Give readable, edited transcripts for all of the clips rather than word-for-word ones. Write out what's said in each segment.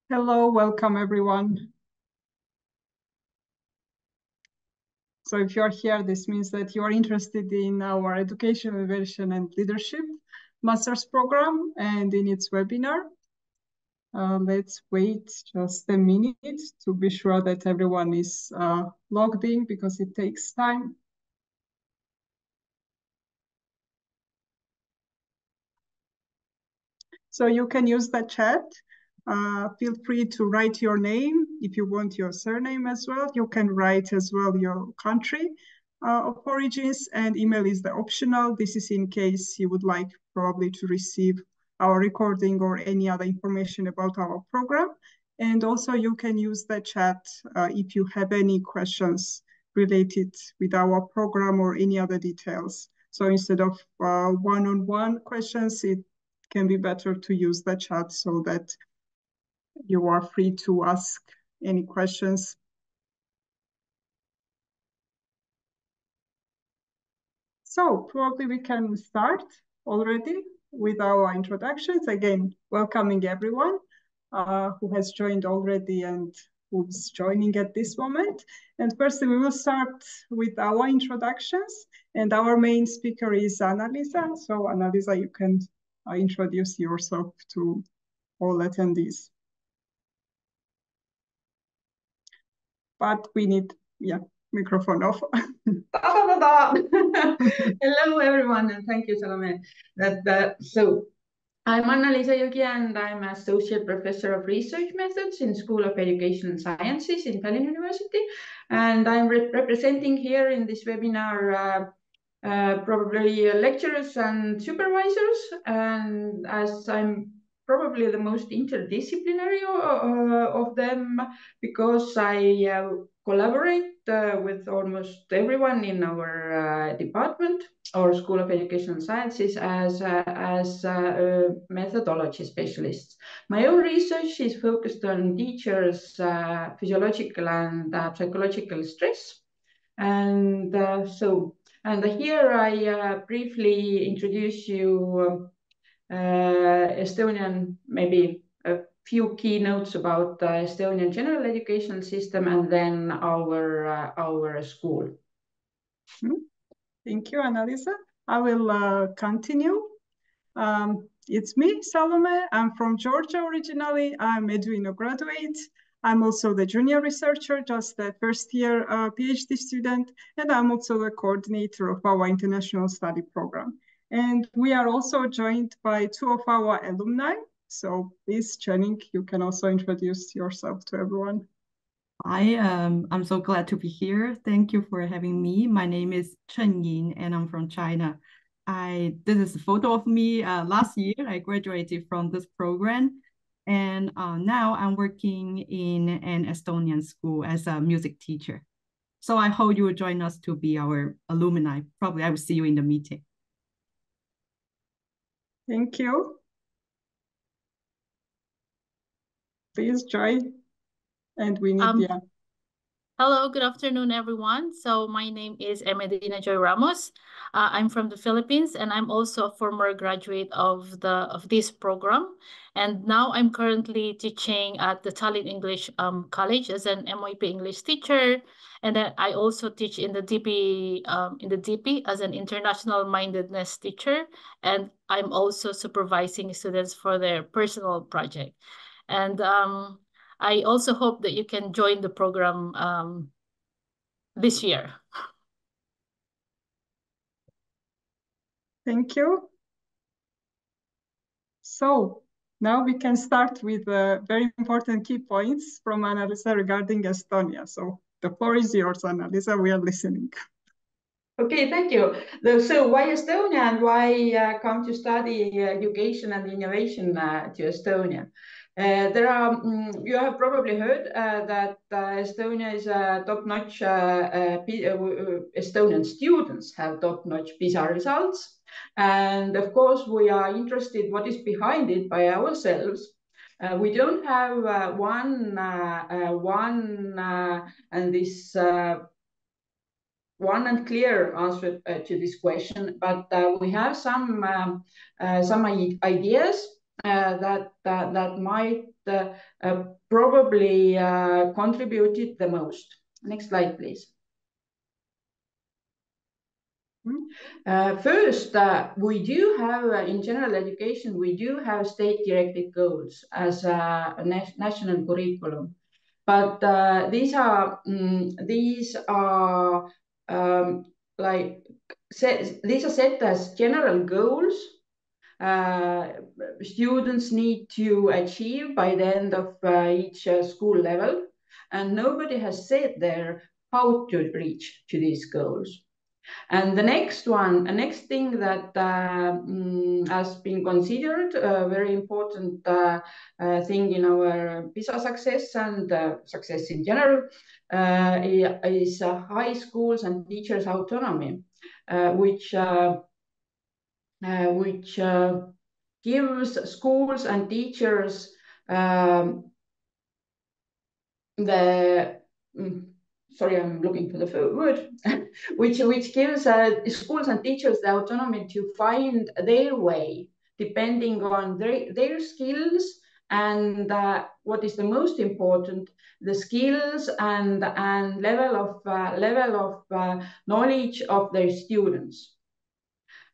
Hello, welcome everyone. So if you're here, this means that you are interested in our Education, Innovation and Leadership Master's Program and in its webinar. Let's wait just a minute to be sure that everyone is logged in because it takes time. So you can use the chat. Feel free to write your name if you want your surname as well. You can write as well your country of origins, and email is the optional. This is in case you would like probably to receive our recording or any other information about our program. And also you can use the chat if you have any questions related with our program or any other details. So instead of one-on-one questions, it can be better to use the chat so that you are free to ask any questions. So probably we can start already with our introductions. Again, welcoming everyone who has joined already and who's joining at this moment. And firstly, we will start with our introductions. And our main speaker is Anna-Liisa. So Anna-Liisa, you can introduce yourself to all attendees. But we need, microphone off. Hello, everyone, and thank you, Salome. So I'm Anna-Liisa Jõgi, and I'm Associate Professor of Research Methods in School of Education and Sciences in Tallinn University. And I'm representing here in this webinar probably lecturers and supervisors. And as I'm probably the most interdisciplinary of them, because I collaborate with almost everyone in our department or School of Education and Sciences as methodology specialists. My own research is focused on teachers' physiological and psychological stress. And here I briefly introduce you Estonian, maybe a few keynotes about the Estonian general education system and then our school. Thank you, Anna-Liisa. I will continue. It's me, Salome. I'm from Georgia originally. I'm Eduino graduate. I'm also the junior researcher, just the first year PhD student, and I'm also the coordinator of our international study program. And we are also joined by two of our alumni. So please, Channing, you can also introduce yourself to everyone. I'm so glad to be here. Thank you for having me. My name is Chen Ying, and I'm from China. This is a photo of me last year. I graduated from this program, and now I'm working in an Estonian school as a music teacher. So I hope you will join us to be our alumni. Probably I will see you in the meeting. Thank you. Please, Joy. And we need Hello, good afternoon, everyone. So my name is Medina Joy Ramos. I'm from the Philippines, and I'm also a former graduate of this program. And now I'm currently teaching at the Tallinn English College as an MYP English teacher. And then I also teach in the DP as an international mindedness teacher. And I'm also supervising students for their personal project. And I also hope that you can join the program this year. Thank you. So now we can start with very important key points from Anna-Liisa regarding Estonia. So the floor is yours, Anna-Liisa. We are listening. Okay, thank you. So why Estonia and why come to study education and innovation to Estonia? You have probably heard that Estonia is top-notch, Estonian students have top-notch PISA results. And of course, we are interested what is behind it by ourselves. We don't have one and clear answer to this question, but we have some ideas that might probably contributed the most. Next slide, please. First, we do have, in general education, we do have state-directed goals as a national curriculum. But these are set as general goals students need to achieve by the end of each school level, and nobody has said there how to reach to these goals. And the next thing that has been considered a very important thing in our PISA success and success in general is high schools and teachers' autonomy, which gives schools and teachers sorry, I'm looking for the word, which gives schools and teachers the autonomy to find their way, depending on their skills and what is the most important, the skills and level of knowledge of their students.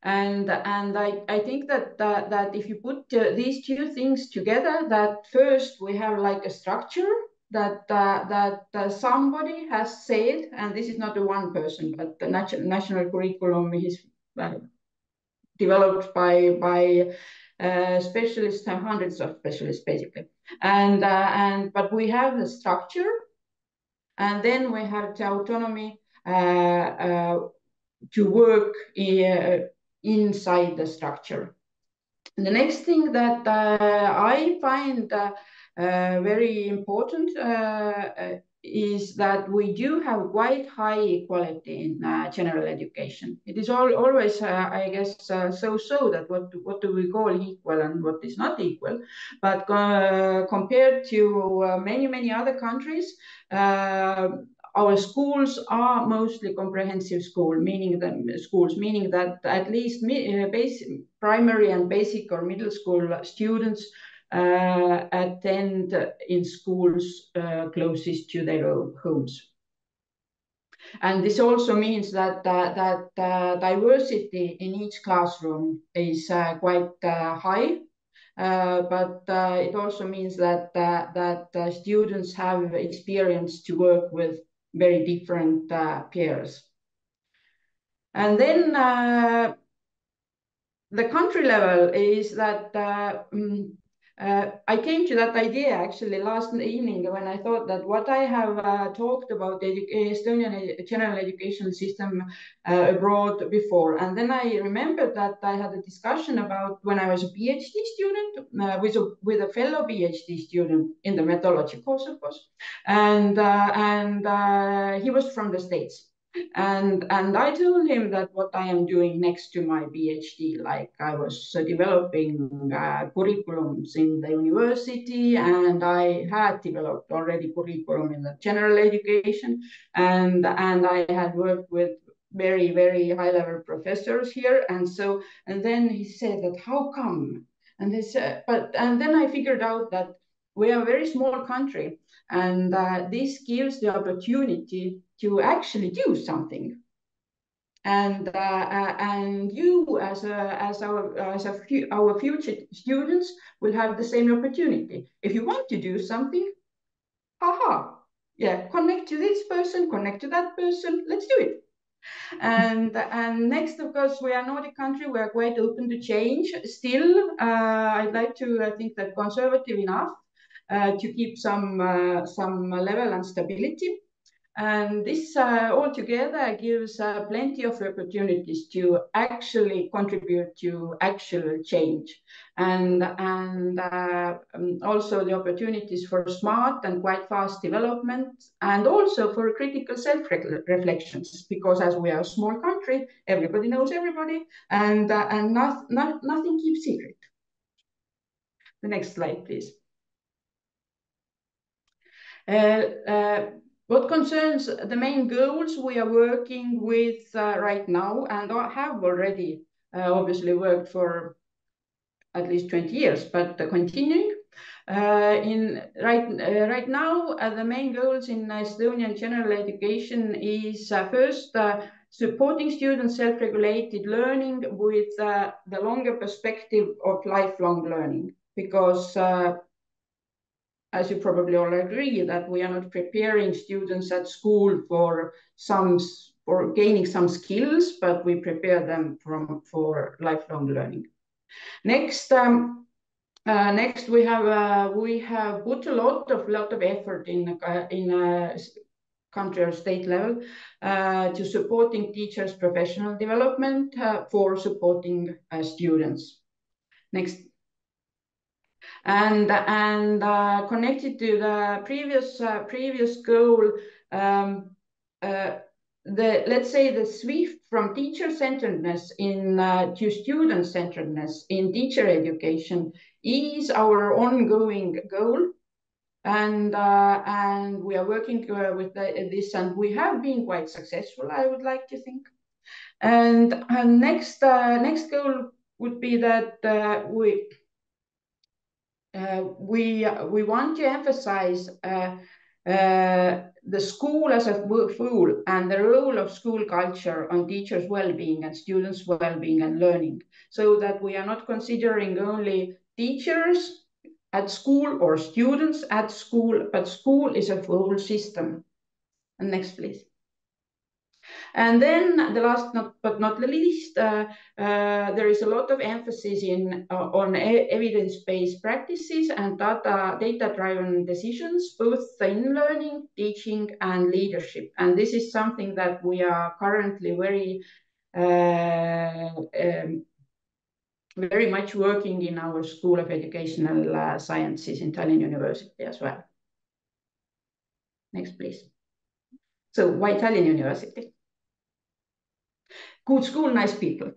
And I think that if you put these two things together, that first we have like a structure that somebody has said, and this is not a one person, but the national curriculum is developed by specialists, hundreds of specialists basically, but we have the structure, and then we have the autonomy to work inside the structure. And the next thing that I find very important is that we do have quite high equality in general education. It is always, I guess, so that what do we call equal and what is not equal. But compared to many other countries, our schools are mostly comprehensive meaning that at least primary and basic or middle school students attend in schools closest to their own homes. And this also means that diversity in each classroom is quite high. But it also means that students have experience to work with very different peers. And then the country level is that I came to that idea actually last evening when I thought that what I have talked about the Estonian general education system abroad before. And then I remembered that I had a discussion about when I was a PhD student with a fellow PhD student in the methodology course, of course. And he was from the States. And I told him that what I am doing next to my PhD, like I was developing curriculums in the university, and I had developed already curriculum in the general education, and I had worked with very high-level professors here, and then he said that how come? And they said, and then I figured out that we are a very small country, and this gives the opportunity to actually do something. And you as our future students will have the same opportunity. If you want to do something, yeah, connect to this person, connect to that person, let's do it. And next, of course, we are a Nordic country. We are quite open to change. Still, I'd like to think that conservative enough to keep some level and stability. And this altogether gives plenty of opportunities to actually contribute to actual change, and also the opportunities for smart and quite fast development, and also for critical self-reflections, because as we are a small country, everybody knows everybody, and nothing keeps secret. The next slide, please. What concerns the main goals we are working with right now, and have already obviously worked for at least 20 years, but continuing, Right now, the main goals in Estonian general education is first supporting students' self-regulated learning with the longer perspective of lifelong learning, because as you probably all agree, that we are not preparing students at school for gaining some skills, but we prepare them for lifelong learning. Next, we have put a lot of effort in country or state level to supporting teachers' professional development for supporting students. Next. And connected to the previous goal, let's say the shift from teacher-centeredness to student-centeredness in teacher education is our ongoing goal, and we are working with this, and we have been quite successful, I would like to think. And next goal would be that we want to emphasize the school as a whole and the role of school culture on teachers' well-being and students' well-being and learning, so that we are not considering only teachers at school or students at school, but school is a whole system. And next, please. And then the last but not the least, there is a lot of emphasis on evidence-based practices and data-driven decisions, both in learning, teaching, and leadership. And this is something that we are currently very much working in our School of Educational Sciences in Tallinn University as well. Next, please. So why Tallinn University? Good school, nice people.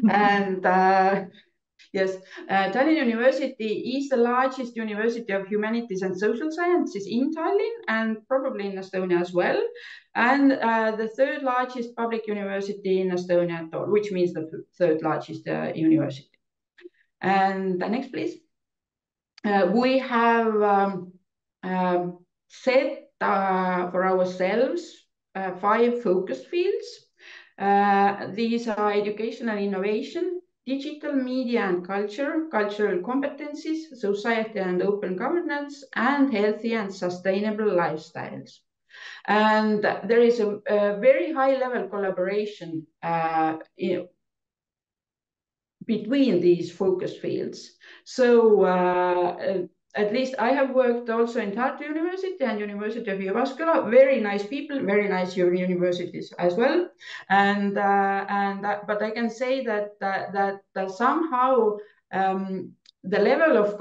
And yes, Tallinn University is the largest university of humanities and social sciences in Tallinn and probably in Estonia as well. And the third largest public university in Estonia at all, which means the third largest university. And next, please. We have set for ourselves 5 focus fields. These are education and innovation, digital media and culture, cultural competencies, society and open governance, and healthy and sustainable lifestyles. And there is a very high-level collaboration between these focus fields. So at least I have worked also in Tartu University and University of Jyväskylä. Very nice people, very nice universities as well. But I can say that somehow the level of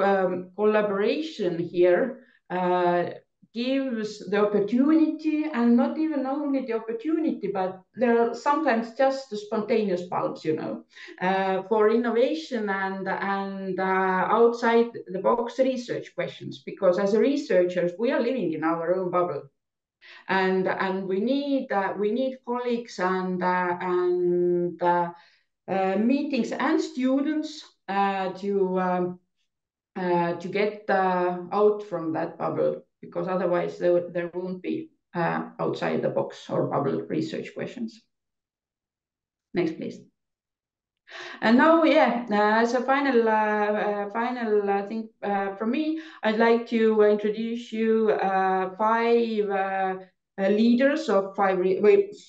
collaboration here gives the opportunity, and not even only the opportunity, but there are sometimes just the spontaneous bulbs, for innovation and outside the box research questions, because as researchers we are living in our own bubble, and we need colleagues and meetings and students to get out from that bubble, because otherwise there won't be outside the box or bubble research questions. Next, please. And now, as a final thing from me, I'd like to introduce you 5 leaders of 4 leaders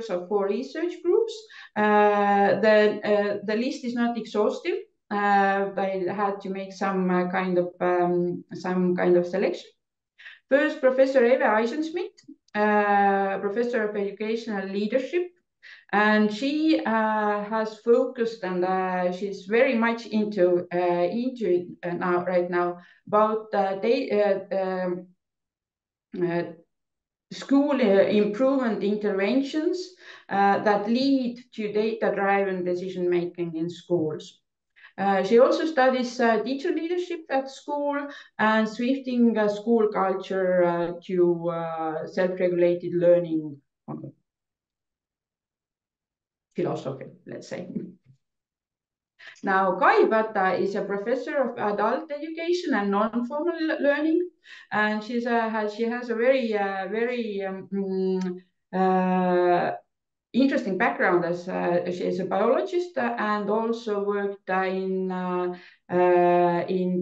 of 4 research groups. The list is not exhaustive. I had to make some kind of selection. First, Professor Eve Eisenschmidt, Professor of Educational Leadership, and she has focused, and she's very much into it right now, about school improvement interventions that lead to data-driven decision-making in schools. She also studies teacher leadership at school and shifting school culture to self-regulated learning philosophy, let's say. Now, Kai Pata is a professor of adult education and non-formal learning, and she has a very interesting background as she is a biologist and also worked in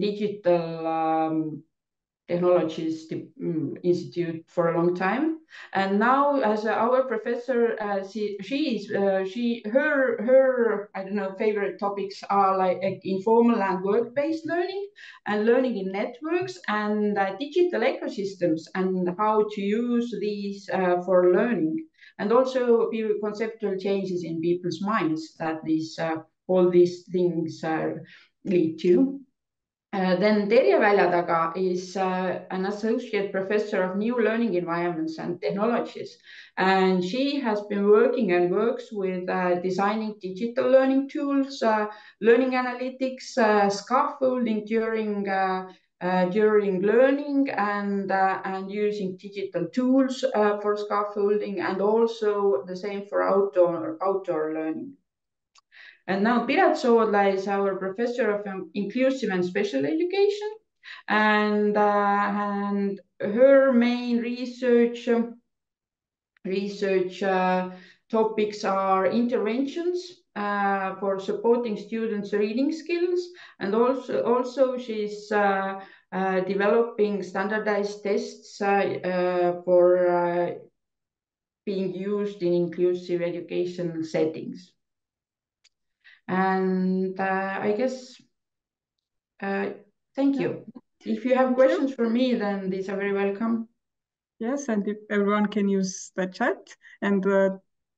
digital technologies institute for a long time, and now as our professor, her I don't know favorite topics are like informal and work-based learning and learning in networks and digital ecosystems and how to use these for learning, and also conceptual changes in people's minds that all these things lead to. Then Terje Väljataga is an associate professor of new learning environments and technologies. And she has been working and works with designing digital learning tools, learning analytics, scaffolding during learning and using digital tools for scaffolding, and also the same for outdoor learning. And now Piret Soodla is our professor of inclusive and special education, and her main research topics are interventions for supporting students' reading skills, and also she's developing standardized tests for being used in inclusive educational settings. And I guess, thank you. If you have questions for me, then these are very welcome. Yes, and if everyone can use the chat, and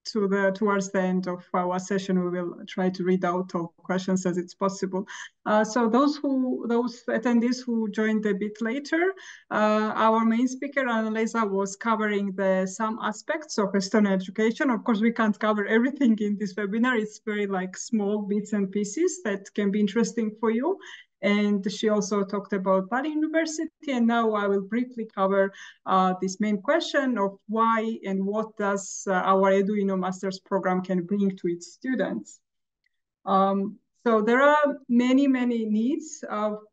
towards the end of our session, we will try to read out all questions as it's possible. So those attendees who joined a bit later, our main speaker, Anna-Liisa, was covering some aspects of Estonian education. Of course, we can't cover everything in this webinar. It's very like small bits and pieces that can be interesting for you. And she also talked about Tallinn University. And now I will briefly cover this main question of why and what does our Eduino Master's program can bring to its students. So there are many needs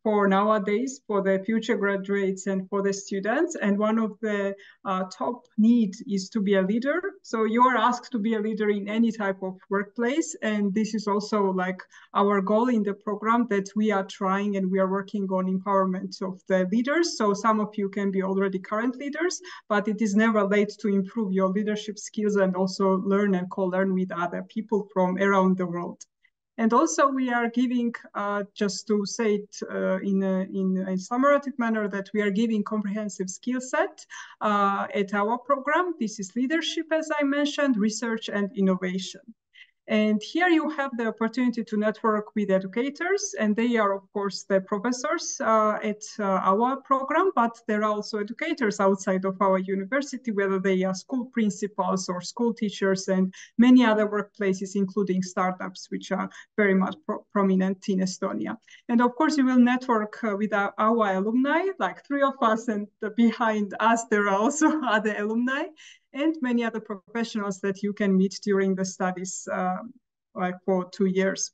for nowadays for the future graduates and for the students. And one of the top needs is to be a leader. So you are asked to be a leader in any type of workplace. And this is also like our goal in the program, that we are trying and we are working on empowerment of the leaders. So some of you can be already current leaders, but it is never late to improve your leadership skills and also learn and co-learn with other people from around the world. And also we are giving, just to say it in a summative manner, that we are giving comprehensive skill set at our program. This is leadership, as I mentioned, research and innovation. And here you have the opportunity to network with educators, and they are, of course, the professors at our program, but there are also educators outside of our university, whether they are school principals or school teachers, and many other workplaces, including startups, which are very much prominent in Estonia. And of course, you will network with our alumni, like 3 of us, and behind us, there are also other alumni and many other professionals that you can meet during the studies like for 2 years.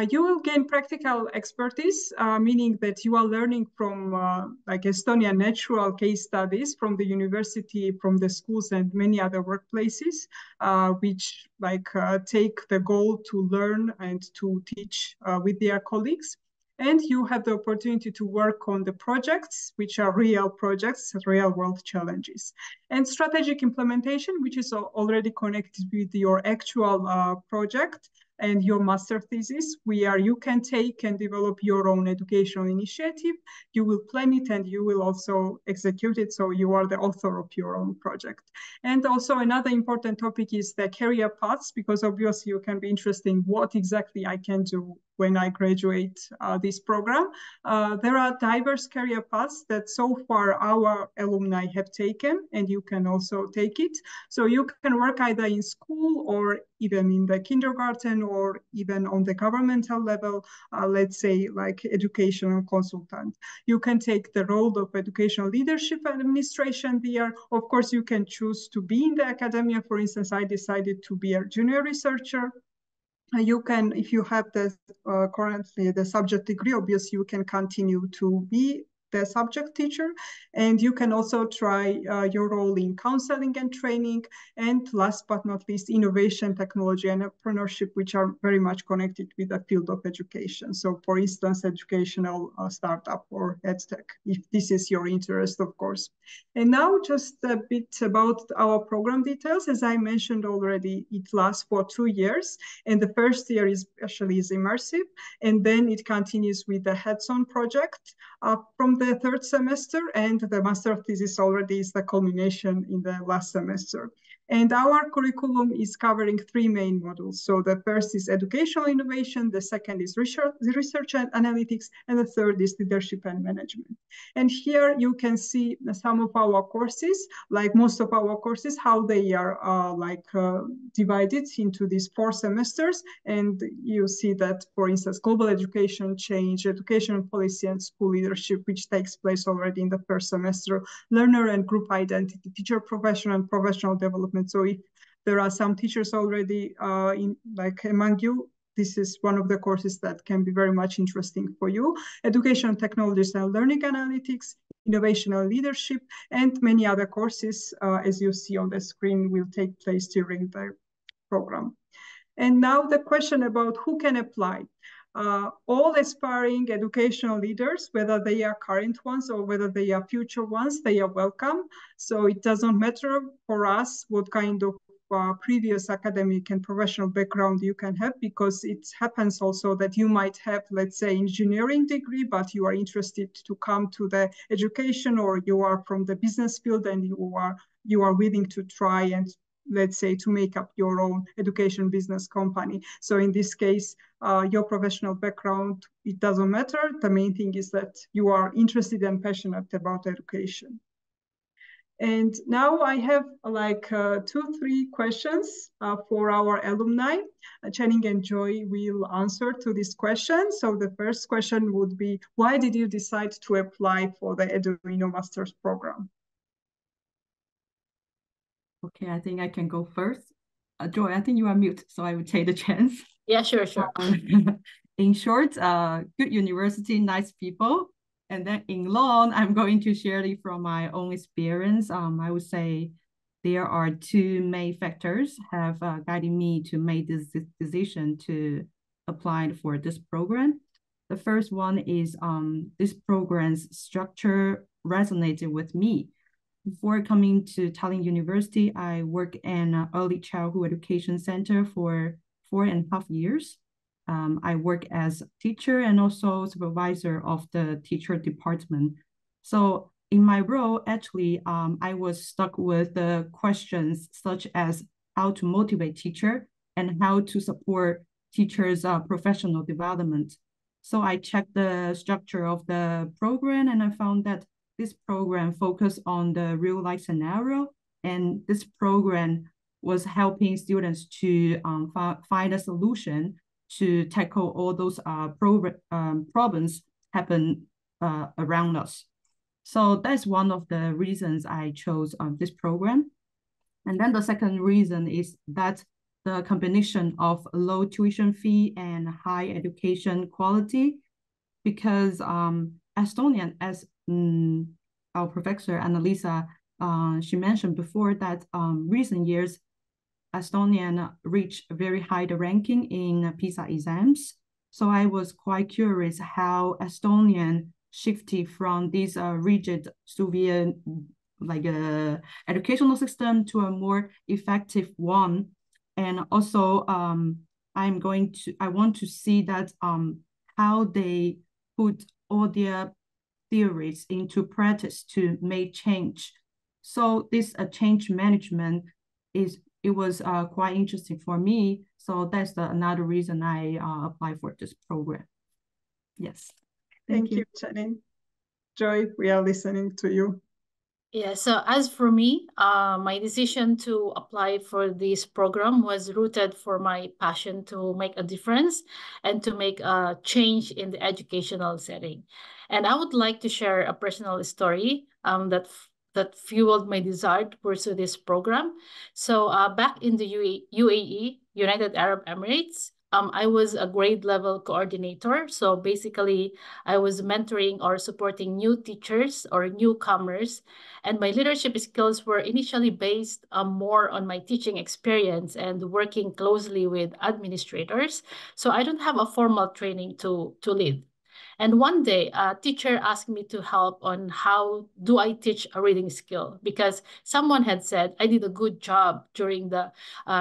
You will gain practical expertise, meaning that you are learning from like Estonian natural case studies from the university, from the schools and many other workplaces, which like take the goal to learn and to teach with their colleagues. And you have the opportunity to work on the projects, which are real projects, real world challenges. And strategic implementation, which is already connected with your actual project and your master thesis, where you can take and develop your own educational initiative. You will plan it and you will also execute it. So you are the author of your own project. And also another important topic is the career paths, because obviously you can be interested in what exactly I can do when I graduate this program. There are diverse career paths that so far our alumni have taken, and you can also take it. So you can work either in school or even in the kindergarten or even on the governmental level, let's say like educational consultant. You can take the role of educational leadership and administration there. Of course, you can choose to be in the academia. For instance, I decided to be a junior researcher. You can, if you have the currently the subject degree, obviously you can continue to be the subject teacher, and you can also try your role in counseling and training, and last but not least, innovation, technology, and entrepreneurship, which are very much connected with the field of education. So for instance, educational startup or edtech, if this is your interest, of course. And now just a bit about our program details. As I mentioned already, it lasts for 2 years, and the first year is immersive, and then it continues with the hands-on project from the third semester, and the master thesis already is the culmination in the last semester. And our curriculum is covering 3 main modules. So the first is educational innovation, the second is research and analytics, and the third is leadership and management. And here you can see some of our courses, like most of our courses, how they are divided into these 4 semesters. And you see that, for instance, global education change, education policy and school leadership, which takes place already in the first semester, learner and group identity, teacher profession and professional development. So if there are some teachers already among you, this is one of the courses that can be very much interesting for you. Education technologies and learning analytics, innovation and leadership, and many other courses, as you see on the screen, will take place during the program. And now the question about who can apply. All aspiring educational leaders, whether they are current ones or whether they are future ones, they are welcome. So it doesn't matter for us what kind of previous academic and professional background you can have, because it happens also that you might have, let's say, engineering degree, but you are interested to come to the education, or you are from the business field and you are willing to try and, let's say, to make up your own education business company. So in this case, your professional background, it doesn't matter. The main thing is that you are interested and passionate about education. And now I have 2-3 questions for our alumni. Channing and Joy will answer to this question. So the first question would be, why did you decide to apply for the Eduino Master's program? Okay, I think I can go first. Joy, I think you are mute, so I will take the chance. Yeah, sure. In short, good university, nice people. And then in long, I'm going to share it from my own experience. I would say there are 2 main factors have guided me to make this decision to apply for this program. The first one is this program's structure resonated with me. Before coming to Tallinn University, I worked in an early childhood education center for 4.5 years. I work as teacher and also supervisor of the teacher department. So in my role, actually, I was stuck with the questions such as how to motivate teacher and how to support teachers' professional development. So I checked the structure of the program, and I found that this program focused on the real life scenario, and this program was helping students to find a solution to tackle all those problems happen around us. So that's one of the reasons I chose this program. And then the second reason is that the combination of low tuition fee and high education quality, because Estonian, as our professor Annalisa, she mentioned before that recent years, Estonian reached a very high ranking in PISA exams. So I was quite curious how Estonian shifted from this rigid Soviet educational system to a more effective one. And also I want to see that how they put all their theories into practice to make change. So this change management was quite interesting for me. So that's another reason I applied for this program. Yes. Thank you, Channing. Joy, we are listening to you. Yeah, so as for me, my decision to apply for this program was rooted for my passion to make a difference and to make a change in the educational setting. And I would like to share a personal story that fueled my desire to pursue this program. So back in the UAE, United Arab Emirates, I was a grade level coordinator. So basically, I was mentoring or supporting new teachers or newcomers. And my leadership skills were initially based more on my teaching experience and working closely with administrators. So I don't have a formal training to lead. And one day, a teacher asked me to help on how do I teach a reading skill, because someone had said I did a good job during the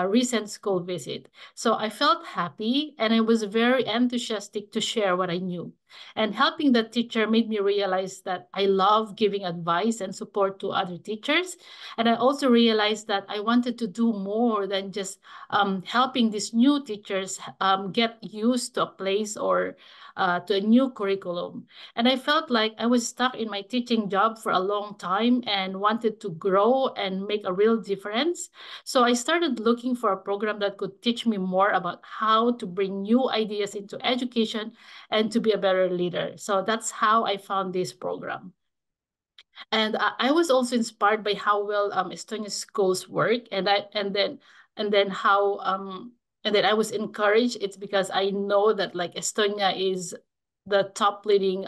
recent school visit. So I felt happy and I was very enthusiastic to share what I knew. And helping the teacher made me realize that I love giving advice and support to other teachers. And I also realized that I wanted to do more than just helping these new teachers get used to a place or to a new curriculum. And I felt like I was stuck in my teaching job for a long time and wanted to grow and make a real difference. So I started looking for a program that could teach me more about how to bring new ideas into education and to be a better leader. So that's how I found this program. And I was also inspired by how well Estonian schools work, and then how and then I was encouraged. It's because I know that like Estonia is the top leading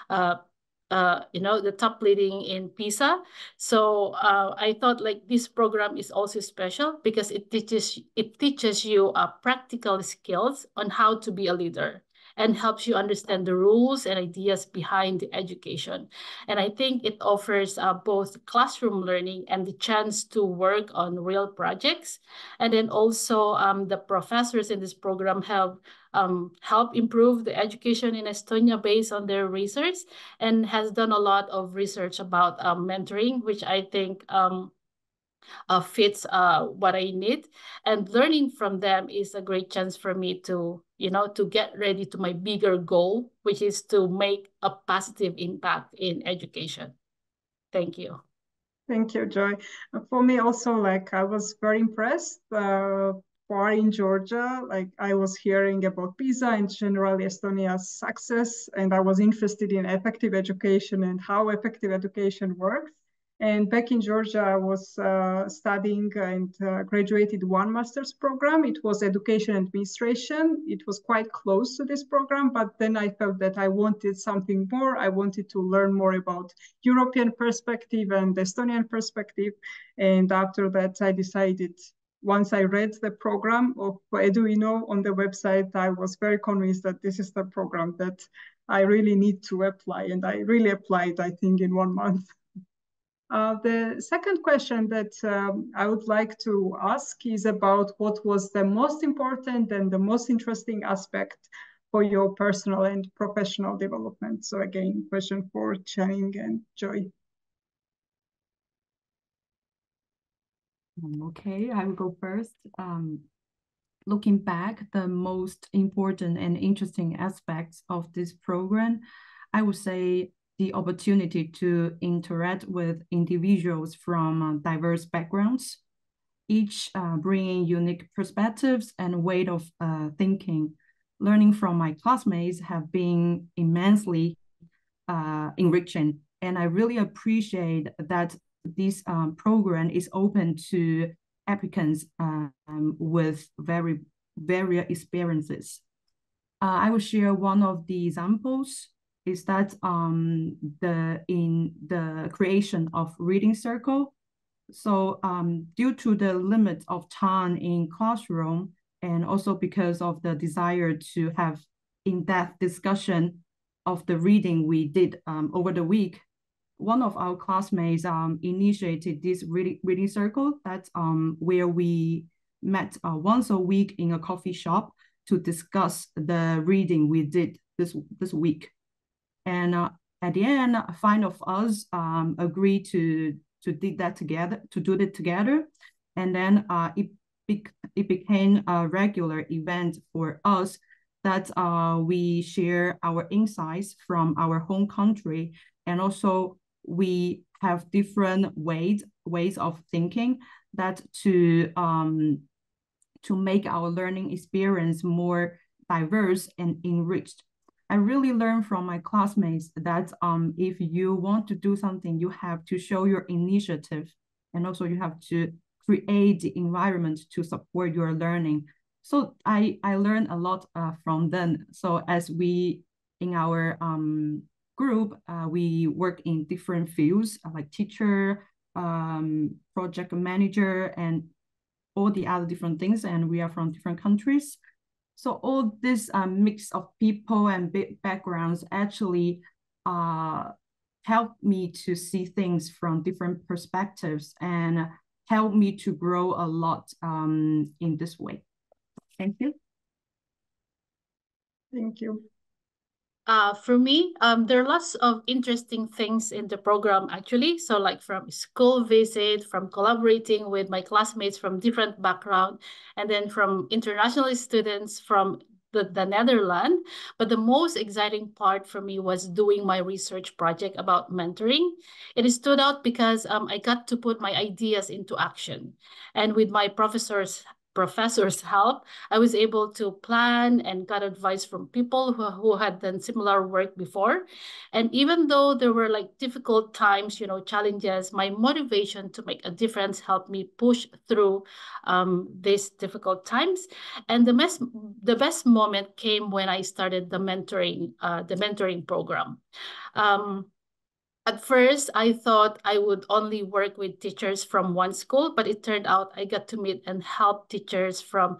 the top leading in PISA. So I thought like this program is also special because it teaches you practical skills on how to be a leader and helps you understand the rules and ideas behind the education. And I think it offers both classroom learning and the chance to work on real projects. And then also the professors in this program have helped improve the education in Estonia based on their research, and has done a lot of research about mentoring, which I think fits what I need. And learning from them is a great chance for me to, to get ready to my bigger goal, which is to make a positive impact in education. Thank you. Thank you, Joy. For me also, like I was very impressed. Far in Georgia, like I was hearing about PISA and generally Estonia's success, and I was interested in effective education and how effective education works. And back in Georgia, I was studying and graduated one master's program. It was education administration. It was quite close to this program, but then I felt that I wanted something more. I wanted to learn more about European perspective and Estonian perspective. And after that, I decided, once I read the program of Eduino on the website, I was very convinced that this is the program that I really need to apply. And I really applied, I think, in 1 month. The second question that I would like to ask is about what was the most important and the most interesting aspect for your personal and professional development. So again, question for Channing and Joy. Okay, I will go first. Looking back, the most important and interesting aspects of this program, I would say the opportunity to interact with individuals from diverse backgrounds, each bringing unique perspectives and way of thinking. Learning from my classmates have been immensely enriching, and I really appreciate that this program is open to applicants with very various experiences. I will share one of the examples is that in the creation of reading circle. So due to the limit of time in classroom, and also because of the desire to have in-depth discussion of the reading we did over the week, one of our classmates initiated this reading circle that's where we met once a week in a coffee shop to discuss the reading we did this week. And at the end, 5 of us agreed to do that together. And then it became a regular event for us that we share our insights from our home country, and also we have different ways of thinking that to make our learning experience more diverse and enriched. I really learned from my classmates that if you want to do something, you have to show your initiative, and also you have to create the environment to support your learning. So I learned a lot from them. So as we in our group, we work in different fields like teacher, project manager, and all the other different things. And we are from different countries. So all this mix of people and backgrounds actually help me to see things from different perspectives and help me to grow a lot in this way. Thank you. Thank you. For me, there are lots of interesting things in the program actually. So like from school visit, from collaborating with my classmates from different background, and then from international students from the Netherlands. But the most exciting part for me was doing my research project about mentoring. It stood out because I got to put my ideas into action. And with my professor's help, I was able to plan and got advice from people who had done similar work before. And even though there were like difficult times, challenges, my motivation to make a difference helped me push through these difficult times. And the best moment came when I started the mentoring program. At first, I thought I would only work with teachers from one school, but it turned out I got to meet and help teachers from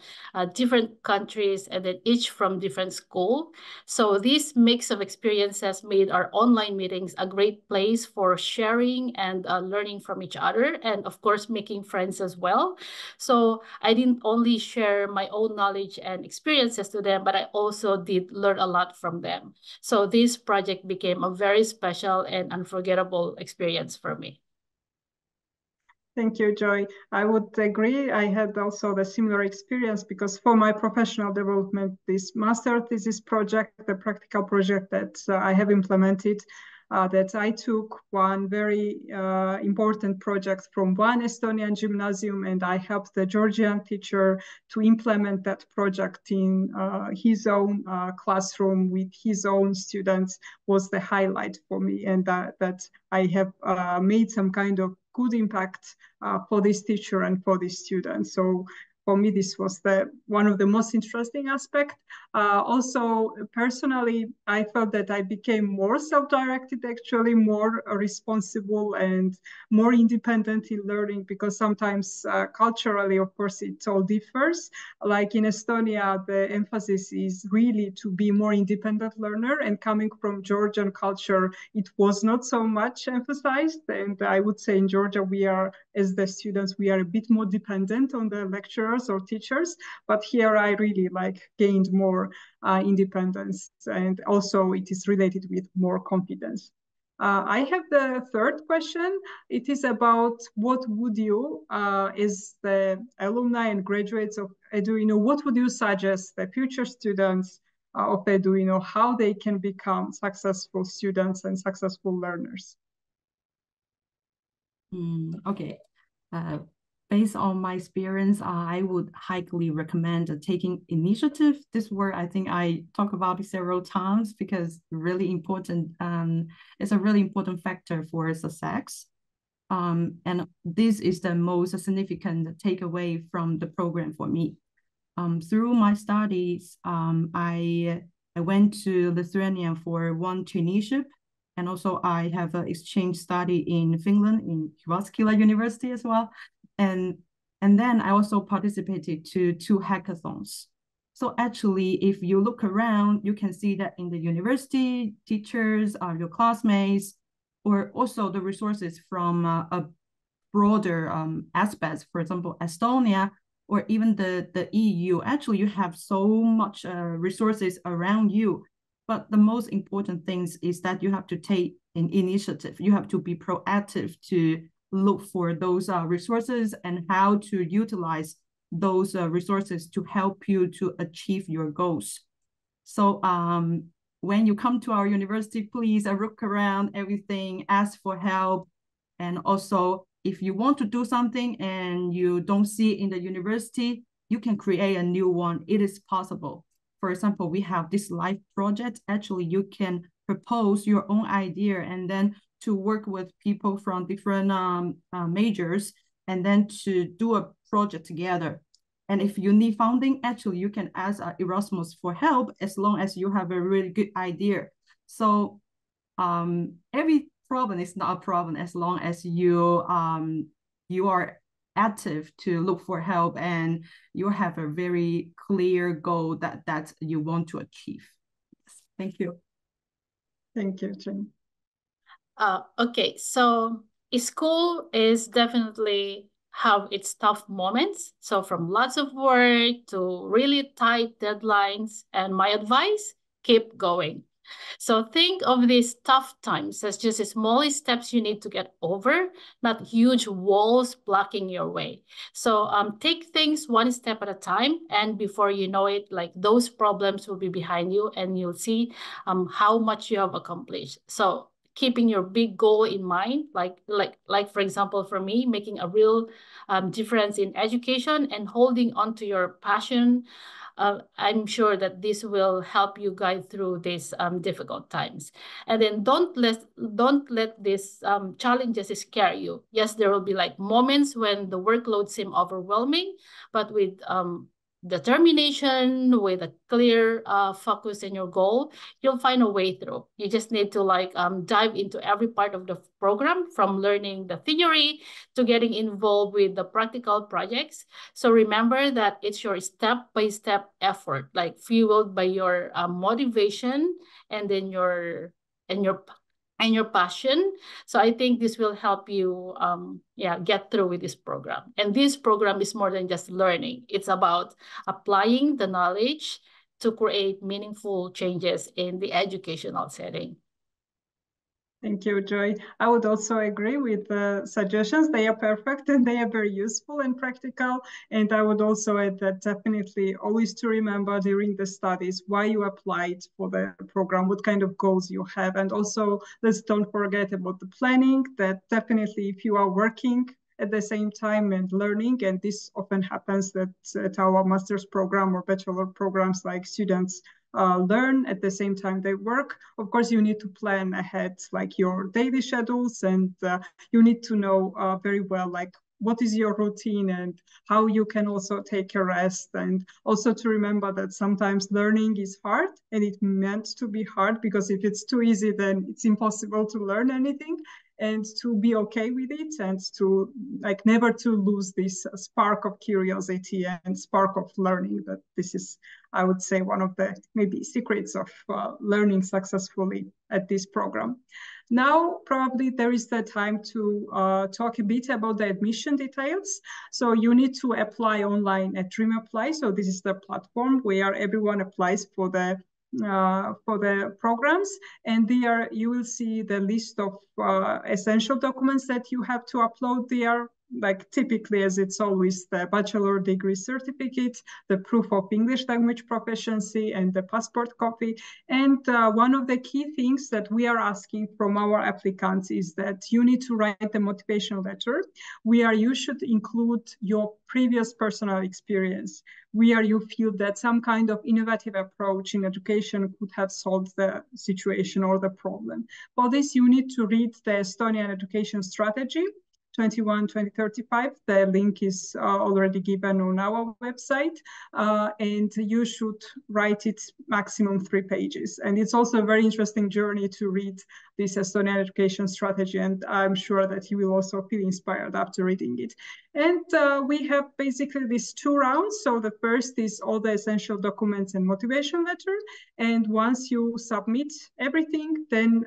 different countries and then each from different school. So this mix of experiences made our online meetings a great place for sharing and learning from each other, and of course, making friends as well. So I didn't only share my own knowledge and experiences to them, but I also did learn a lot from them. So this project became a very special and unforgettable experience for me. Thank you, Joy. I would agree. I had also the similar experience because for my professional development, this master thesis project, the practical project that I have implemented, that I took one very important project from one Estonian gymnasium, and I helped the Georgian teacher to implement that project in his own classroom with his own students was the highlight for me, and that I have made some kind of good impact for this teacher and for this student. So for me, this was one of the most interesting aspects. Also, personally, I felt that I became more self-directed, actually more responsible and more independent in learning, because sometimes culturally, of course, it all differs. Like in Estonia, the emphasis is really to be more independent learner, and coming from Georgian culture, it was not so much emphasized. And I would say in Georgia, we are, as the students, we are a bit more dependent on the lecturers or teachers, but here I really gained more independence, and also it is related with more confidence. I have the third question. It is about what would you, as the alumni and graduates of Eduino, what would you suggest the future students of Eduino, how they can become successful students and successful learners? Okay. Based on my experience, I would highly recommend taking initiative. This word I think I talk about it several times because really important. It's a really important factor for success. And this is the most significant takeaway from the program for me. Through my studies, I went to Lithuania for one traineeship, and also I have an exchange study in Finland in Jyväskylä University as well. And then I also participated to 2 hackathons. So actually, if you look around, you can see that in the university, teachers, your classmates, or also the resources from a broader aspects, for example, Estonia, or even the EU, actually you have so much resources around you. But the most important things is that you have to take an initiative. You have to be proactive to look for those resources and how to utilize those resources to help you to achieve your goals. So when you come to our university, please look around everything, ask for help. And also, if you want to do something and you don't see it in the university, you can create a new one. It is possible. For example, we have this life project. Actually, you can propose your own idea and then to work with people from different majors and then to do a project together. And if you need funding, actually you can ask Erasmus for help as long as you have a really good idea. So every problem is not a problem as long as you are active to look for help and you have a very clear goal that you want to achieve. Yes. Thank you. Thank you, Jen. Okay, so school is definitely have its tough moments. So from lots of work to really tight deadlines, and my advice, keep going. So think of these tough times as just small steps you need to get over, not huge walls blocking your way. So take things one step at a time, and before you know it, like those problems will be behind you, and you'll see how much you have accomplished. So keeping your big goal in mind, like for example, for me, making a real difference in education and holding on to your passion. I'm sure that this will help you guide through these difficult times. And then don't let these challenges scare you. Yes, there will be like moments when the workload seems overwhelming, but with determination, with a clear focus in your goal, you'll find a way through. You just need to like dive into every part of the program, from learning the theory to getting involved with the practical projects. So remember that it's your step-by-step effort, like fueled by your motivation and then your passion. So I think this will help you get through with this program. And this program is more than just learning. It's about applying the knowledge to create meaningful changes in the educational setting. Thank you, Joy. I would also agree with the suggestions. They are perfect and they are very useful and practical. And I would also add that definitely always to remember during the studies why you applied for the program, what kind of goals you have. And also, let's don't forget about the planning, that definitely if you are working at the same time and learning, and this often happens that at our master's program or bachelor programs, like students learn at the same time they work. Of course, you need to plan ahead, like your daily schedules, and you need to know very well, like what is your routine and how you can also take a rest. And also to remember that sometimes learning is hard, and it meant to be hard, because if it's too easy, then it's impossible to learn anything. And to be okay with it, and to like never to lose this spark of curiosity and spark of learning. That this is, I would say, one of the maybe secrets of learning successfully at this program. Now, probably there is the time to talk a bit about the admission details. So you need to apply online at Dream Apply. So this is the platform where everyone applies for the programs, and there you will see the list of essential documents that you have to upload there. Like typically, as it's always, the bachelor degree certificate, the proof of English language proficiency, and the passport copy. And one of the key things that we are asking from our applicants is that you need to write the motivational letter, where you should include your previous personal experience, where you feel that some kind of innovative approach in education could have solved the situation or the problem. For this, you need to read the Estonian Education Strategy 2021-2035. The link is already given on our website, and you should write it maximum 3 pages. And it's also a very interesting journey to read this Estonian education strategy, and I'm sure that you will also feel inspired after reading it. And we have basically these 2 rounds. So the first is all the essential documents and motivation letter. And once you submit everything, then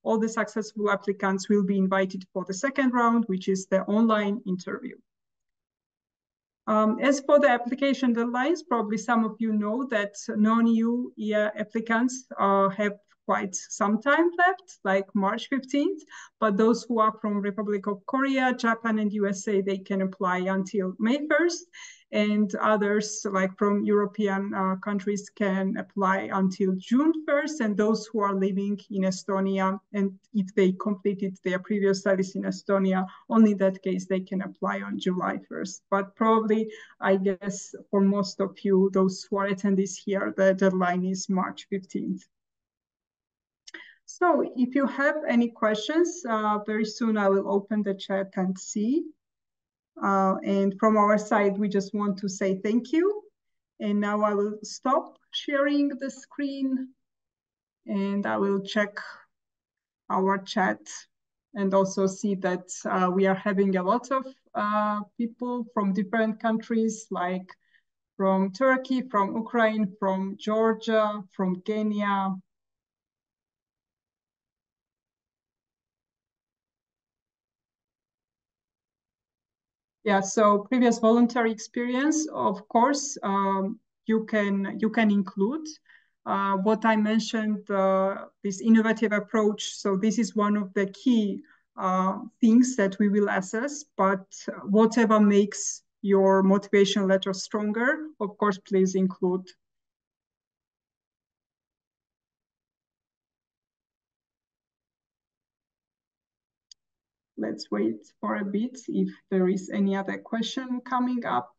all the successful applicants will be invited for the second round, which is the online interview. As for the application deadlines, probably some of you know that non-EU applicants have quite some time left, like March 15th, but those who are from Republic of Korea, Japan, and USA, they can apply until May 1st. And others, like from European countries, can apply until June 1st. And those who are living in Estonia, and if they completed their previous studies in Estonia, only in that case, they can apply on July 1st. But probably, I guess, for most of you, those who are attendees here, the deadline is March 15th. So if you have any questions, very soon I will open the chat and see. And from our side, we just want to say thank you. And now I will stop sharing the screen and I will check our chat and also see that we are having a lot of people from different countries, like from Turkey, from Ukraine, from Georgia, from Kenya. Yeah, so previous voluntary experience, of course, you can include. What I mentioned, this innovative approach. So this is one of the key things that we will assess, but whatever makes your motivation letter stronger, of course, please include. Let's wait for a bit if there is any other question coming up.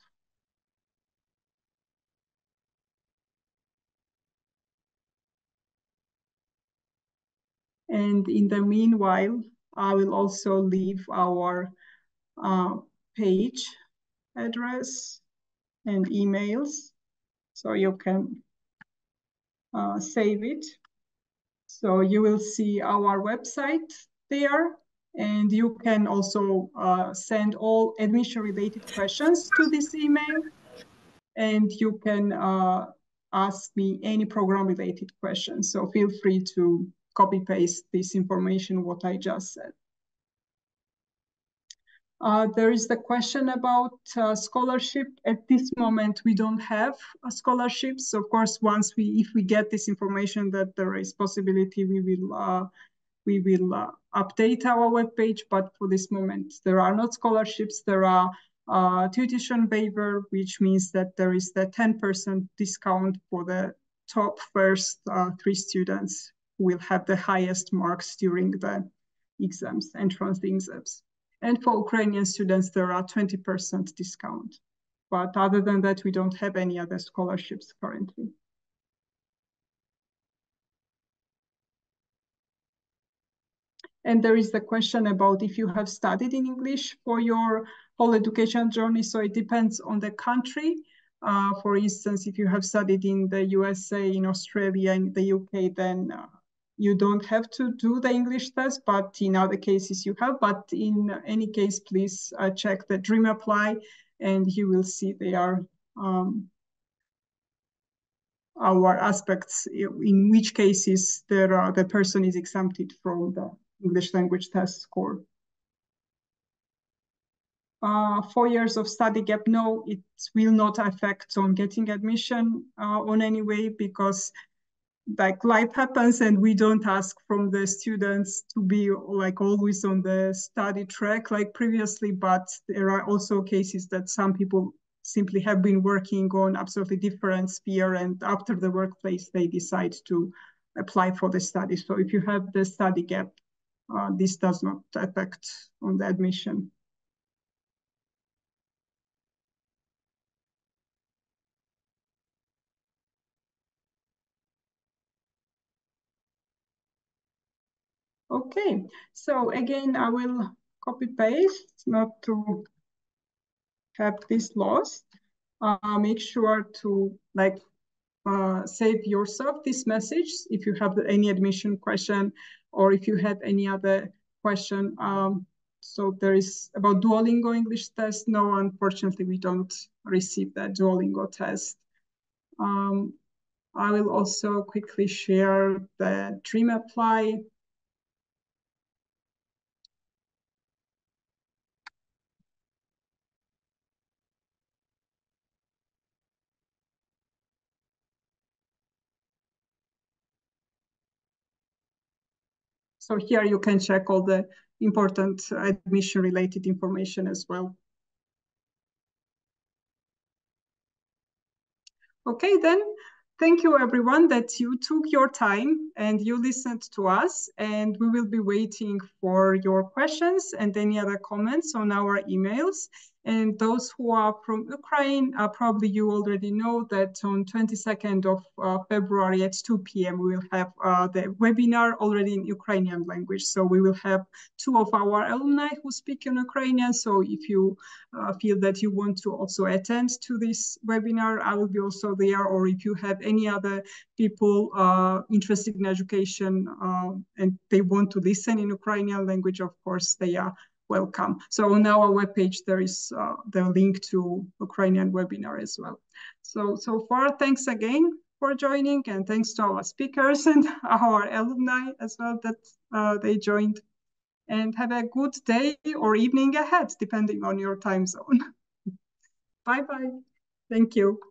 And in the meanwhile, I will also leave our page address and emails, so you can save it. So you will see our website there, and you can also send all admission-related questions to this email, and you can ask me any program-related questions. So feel free to copy-paste this information, what I just said. There is the question about scholarship. At this moment, we don't have a scholarship. So of course, if we get this information that there is possibility, we will update our webpage. But for this moment, there are not scholarships. There are tuition waiver, which means that there is the 10% discount for the top first 3 students who will have the highest marks during the exams, entrance exams. And for Ukrainian students, there are 20% discount. But other than that, we don't have any other scholarships currently. And there is the question about if you have studied in English for your whole education journey. So it depends on the country. For instance, if you have studied in the USA, in Australia, in the UK, then you don't have to do the English test, but in other cases you have. But in any case, please check the Dream Apply, and you will see there our aspects in which cases the person is exempted from the English language test score. 4 years of study gap, no, it will not affect on getting admission on any way, because like life happens and we don't ask from the students to be like always on the study track like previously, but there are also cases that some people simply have been working on absolutely different sphere, and after the workplace they decide to apply for the study. So if you have the study gap, this does not affect on the admission. Okay, so again, I will copy paste not to have this lost. Make sure to save yourself this message if you have any admission question or if you have any other question. So there is about Duolingo English test. No, unfortunately, we don't receive that Duolingo test. I will also quickly share the Dream Apply. So here you can check all the important admission-related information as well. Okay, then, thank you everyone that you took your time and you listened to us, and we will be waiting for your questions and any other comments on our emails. And those who are from Ukraine, probably you already know that on 22nd of February at 2 p.m. we will have the webinar already in Ukrainian language. So we will have 2 of our alumni who speak in Ukrainian. So if you feel that you want to also attend to this webinar, I will be also there. Or if you have any other people interested in education and they want to listen in Ukrainian language, of course, they are welcome. So on our webpage, there is the link to Ukrainian webinar as well. So far, thanks again for joining, and thanks to our speakers and our alumni as well that they joined. And have a good day or evening ahead, depending on your time zone. Bye-bye. Thank you.